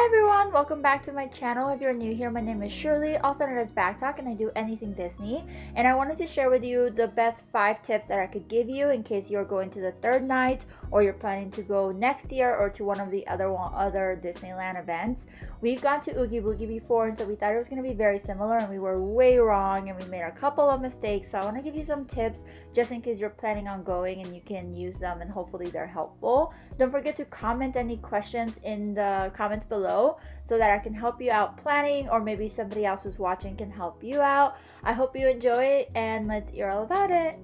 Hi everyone, welcome back to my channel. If you're new here, my name is Shirley, also known as Backttalk, and I do anything Disney. And I wanted to share with you the best 5 tips that I could give you in case you're going to the third night or you're planning to go next year or to one of the other Disneyland events. We've gone to Oogie Boogie before, and so we thought it was going to be very similar, and we were way wrong and we made a couple of mistakes. So I want to give you some tips just in case you're planning on going and you can use them and hopefully they're helpful. Don't forget to comment any questions in the comments below so that I can help you out planning, or maybe somebody else who's watching can help you out. I hope you enjoy it, and let's hear all about it.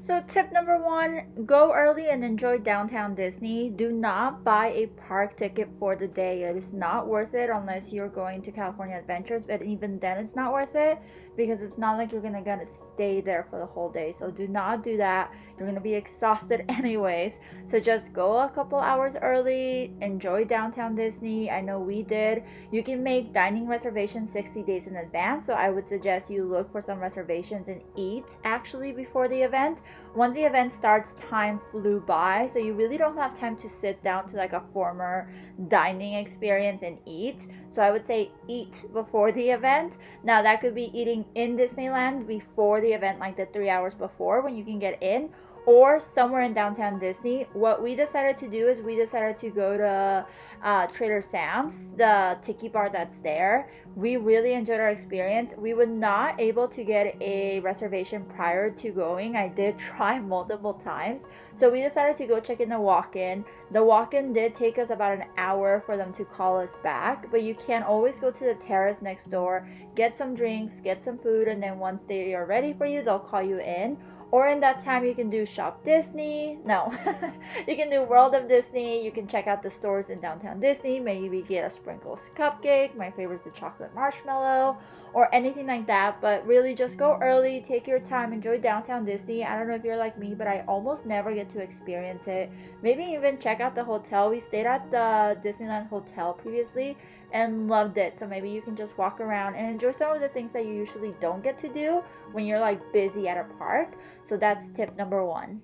So tip number 1, go early and enjoy downtown Disney. Do not buy a park ticket for the day. It is not worth it unless you're going to California Adventures, but even then it's not worth it because it's not like you're gonna stay there for the whole day. So do not do that. You're gonna be exhausted anyways. So just go a couple hours early, enjoy downtown Disney. I know we did. You can make dining reservations 60 days in advance, so I would suggest you look for some reservations and eat actually before the event. Once the event starts, time flew by, so you really don't have time to sit down to like a former dining experience and eat. So I would say eat before the event. Now that could be eating in Disneyland before the event, like the 3 hours before when you can get in, or somewhere in downtown Disney. What we decided to do is we decided to go to Trader Sam's, the tiki bar that's there. We really enjoyed our experience. We were not able to get a reservation prior to going. I did try multiple times, so we decided to go check in the walk-in. The walk-in did take us about an hour for them to call us back, but you can always go to the terrace next door, get some drinks, get some food, and then once they are ready for you, they'll call you in. Or in that time, you can do Shop Disney. No, you can do World of Disney. You can check out the stores in downtown Disney. Maybe get a sprinkles cupcake. My favorite is the chocolate marshmallow or anything like that. But really just go early, take your time, enjoy downtown Disney. I don't know if you're like me, but I almost never get to experience it. Maybe even check out the hotel. We stayed at the Disneyland Hotel previously and loved it. So maybe you can just walk around and enjoy some of the things that you usually don't get to do when you're like busy at a park. So that's tip number 1.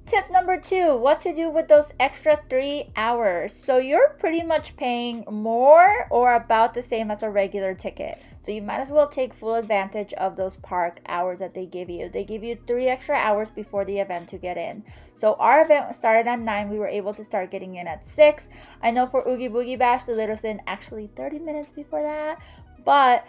Tip number 2, what to do with those extra 3 hours. So you're pretty much paying more or about the same as a regular ticket. So you might as well take full advantage of those park hours that they give you. They give you 3 extra hours before the event to get in. So our event started at 9. We were able to start getting in at 6. I know for Oogie Boogie Bash, they let us in actually 30 minutes before that. But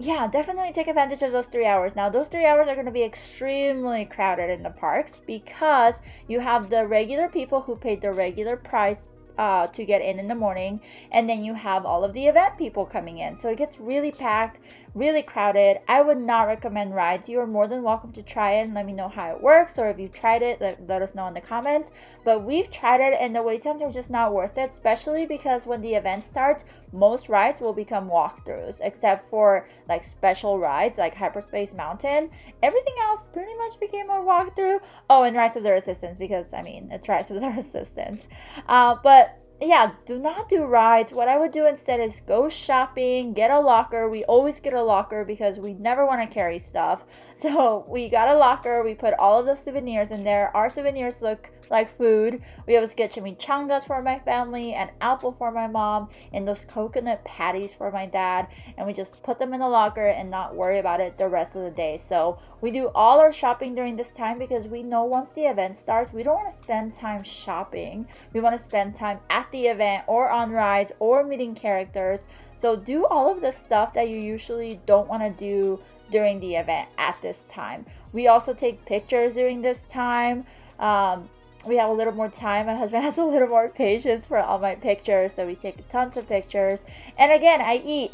yeah, definitely take advantage of those 3 hours. Now, those 3 hours are going to be extremely crowded in the parks because you have the regular people who paid the regular price to get in the morning, and then you have all of the event people coming in. So it gets really packed, really crowded. I would not recommend rides. You are more than welcome to try it and let me know how it works, or if you've tried it, let us know in the comments. But we've tried it and the wait times are just not worth it, especially because when the event starts, most rides will become walkthroughs, except for like special rides like Hyperspace Mountain. Everything else pretty much became a walkthrough. Oh, and Rise of the Resistance, because I mean, it's Rise of the Resistance. But yeah, do not do rides. What I would do instead is go shopping, get a locker. We always get a locker because we never want to carry stuff. So we got a locker. We put all of the souvenirs in there. Our souvenirs look like food. We always get chimichangas for my family, and apple for my mom, and those coconut patties for my dad. And we just put them in the locker and not worry about it the rest of the day. So we do all our shopping during this time because we know once the event starts, we don't want to spend time shopping. We want to spend time at the event or on rides or meeting characters. So do all of the stuff that you usually don't want to do during the event at this time. We also take pictures during this time. We have a little more time. My husband has a little more patience for all my pictures, so we take tons of pictures. And again, I eat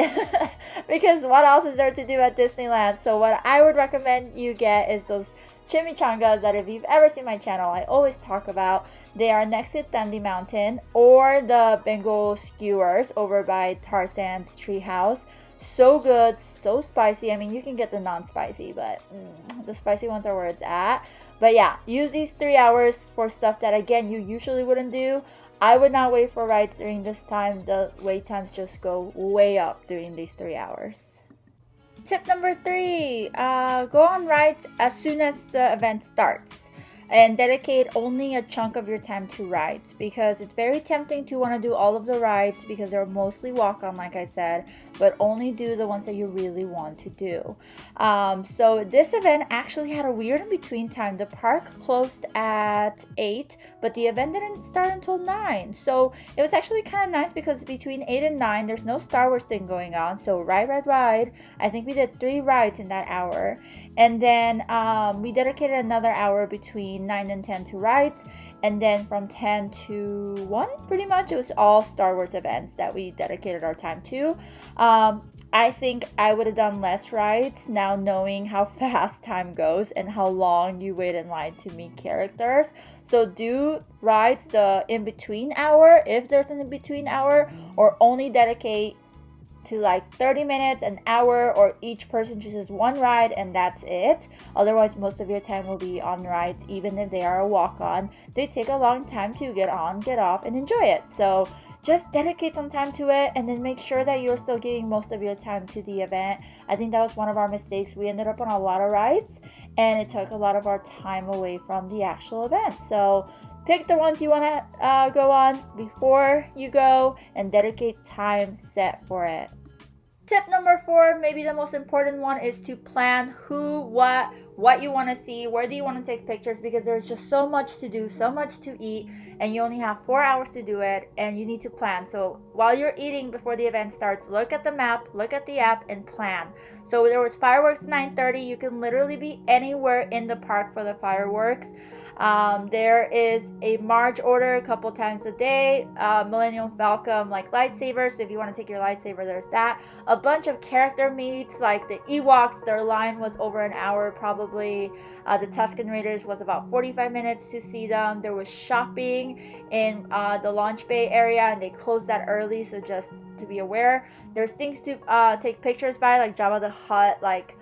because what else is there to do at Disneyland? So what I would recommend you get is those chimichangas that if you've ever seen my channel, I always talk about. They are next to Tandy Mountain, or the Bengal skewers over by Tarzan's treehouse. So good, so spicy. I mean, you can get the non-spicy, but the spicy ones are where it's at. But yeah, use these 3 hours for stuff that, again, you usually wouldn't do. I would not wait for rides during this time. The wait times just go way up during these 3 hours. Tip number 3, go on rides as soon as the event starts. and dedicate only a chunk of your time to rides, because it's very tempting to want to do all of the rides because they're mostly walk-on, like I said, but only do the ones that you really want to do. So this event actually had a weird in-between time. The park closed at 8, but the event didn't start until 9. So it was actually kind of nice because between 8 and 9, there's no Star Wars thing going on. So ride. I think we did 3 rides in that hour. And then we dedicated another hour between 9 and 10 to rides. And then from 10 to 1, pretty much, it was all Star Wars events that we dedicated our time to. I think I would have done less rides now knowing how fast time goes and how long you wait in line to meet characters. So do rides the in-between hour if there's an in-between hour, or only dedicate to like 30 minutes, an hour, or each person chooses one ride and that's it. Otherwise, most of your time will be on rides, even if they are a walk-on. They take a long time to get on, get off, and enjoy it. So just dedicate some time to it, and then make sure that you're still giving most of your time to the event. I think that was one of our mistakes. We ended up on a lot of rides, and it took a lot of our time away from the actual event. So pick the ones you want to go on before you go, and dedicate time set for it. Tip number 4, maybe the most important one, is to plan who, what you want to see, where do you want to take pictures, because there's just so much to do, so much to eat, and you only have 4 hours to do it, and you need to plan. So while you're eating before the event starts, look at the map, look at the app, and plan. So there was fireworks at 9:30. You can literally be anywhere in the park for the fireworks. There is a march order a couple times a day, Millennium Falcon, like lightsabers, so if you want to take your lightsaber, there's that. A bunch of character meets, like the Ewoks, their line was over an hour probably. The Tusken Raiders was about 45 minutes to see them. There was shopping in the launch bay area, and they closed that early, so just to be aware. There's things to take pictures by, like Jabba the Hutt, like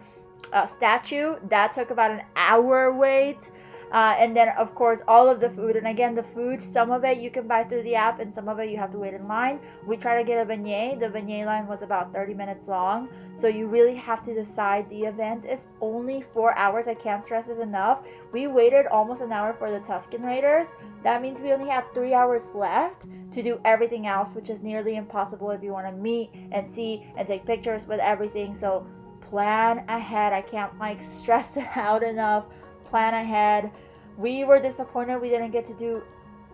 statue. That took about an hour wait. And then of course all of the food, and again the food, some of it you can buy through the app and some of it you have to wait in line. We tried to get a beignet. The beignet line was about 30 minutes long, so you really have to decide. The event is only 4 hours. I can't stress this enough. We waited almost an hour for the Tusken Raiders. That means we only have 3 hours left to do everything else, which is nearly impossible if you want to meet and see and take pictures with everything. So plan ahead. I can't stress it out enough. Plan ahead. We were disappointed we didn't get to do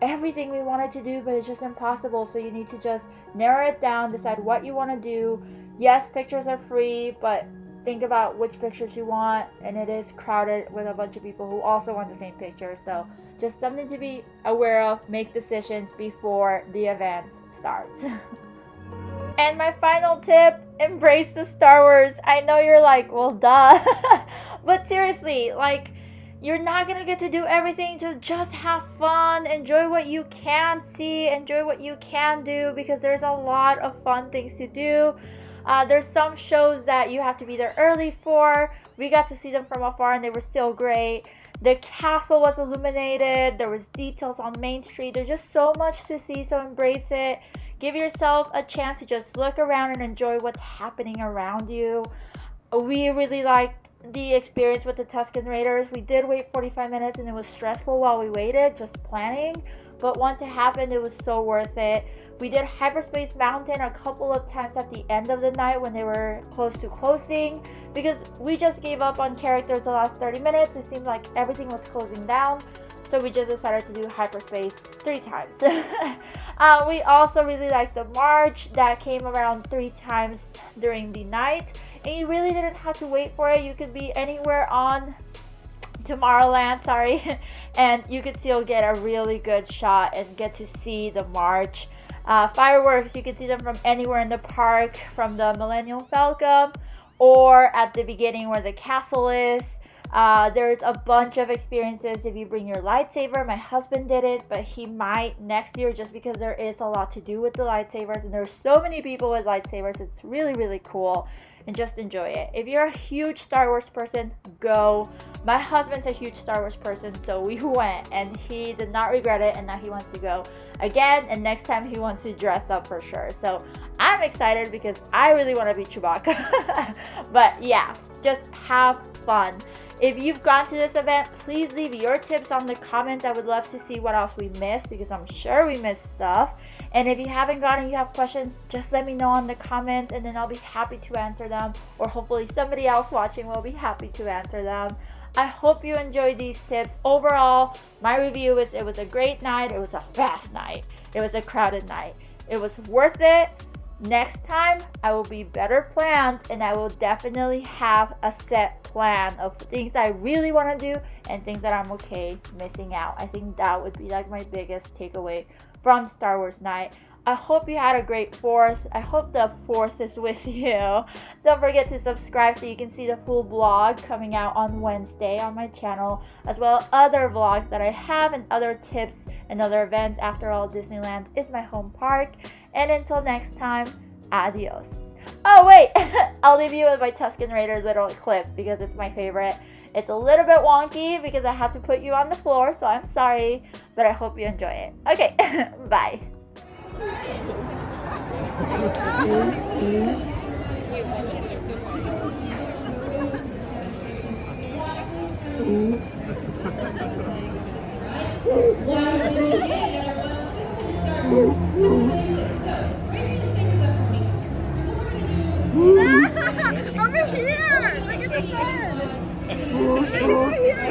everything we wanted to do, but it's just impossible. So you need to just narrow it down, decide what you want to do. Yes, pictures are free, but think about which pictures you want, and it is crowded with a bunch of people who also want the same picture. So just something to be aware of. Make decisions before the event starts. And my final tip, embrace the Star Wars. I know you're like, well, duh. But seriously, you're not gonna get to do everything. Just have fun, enjoy what you can see, enjoy what you can do, because there's a lot of fun things to do. There's some shows that you have to be there early for. We got to see them from afar and they were still great. The castle was illuminated. There was details on Main Street. There's just so much to see, so embrace it. Give yourself a chance to just look around and enjoy what's happening around you. We really liked the experience with the Tusken Raiders. We did wait 45 minutes and it was stressful while we waited, just planning, but once it happened, it was so worth it. We did Hyperspace Mountain a couple of times at the end of the night when they were close to closing, because we just gave up on characters the last 30 minutes. It seemed like everything was closing down, so we just decided to do Hyperspace 3 times. We also really liked the March that came around 3 times during the night, and you really didn't have to wait for it. You could be anywhere on Tomorrowland, and you could still get a really good shot and get to see the March. Fireworks, you can see them from anywhere in the park, from the Millennium Falcon or at the beginning where the castle is. There's a bunch of experiences if you bring your lightsaber. My husband did it, but he might next year, just because there is a lot to do with the lightsabers and there's so many people with lightsabers. It's really, really cool. and just enjoy it. If you're a huge Star Wars person, go. My husband's a huge Star Wars person, so we went and he did not regret it, and now he wants to go again, and next time he wants to dress up for sure. So I'm excited because I really want to be Chewbacca. But yeah, just have fun. If you've gone to this event, please leave your tips on the comments. I would love to see what else we missed, because I'm sure we missed stuff. And if you haven't gone and you have questions, just let me know on the comments, and then I'll be happy to answer them, or hopefully somebody else watching will be happy to answer them. I hope you enjoyed these tips. Overall, my review is it was a great night. It was a fast night. It was a crowded night. It was worth it. Next time, I will be better planned, and I will definitely have a set plan of things I really want to do and things that I'm okay missing out. I think that would be like my biggest takeaway from Star Wars Night. I hope you had a great 4th. I hope the 4th is with you. Don't forget to subscribe so you can see the full vlog coming out on Wednesday on my channel, as well as other vlogs that I have and other tips and other events. After all, Disneyland is my home park. And until next time, adios. Oh wait, I'll leave you with my Tusken Raider little clip because it's my favorite. It's a little bit wonky because I had to put you on the floor, so I'm sorry, but I hope you enjoy it. Okay, bye. Over here! Look at the bed! Over here!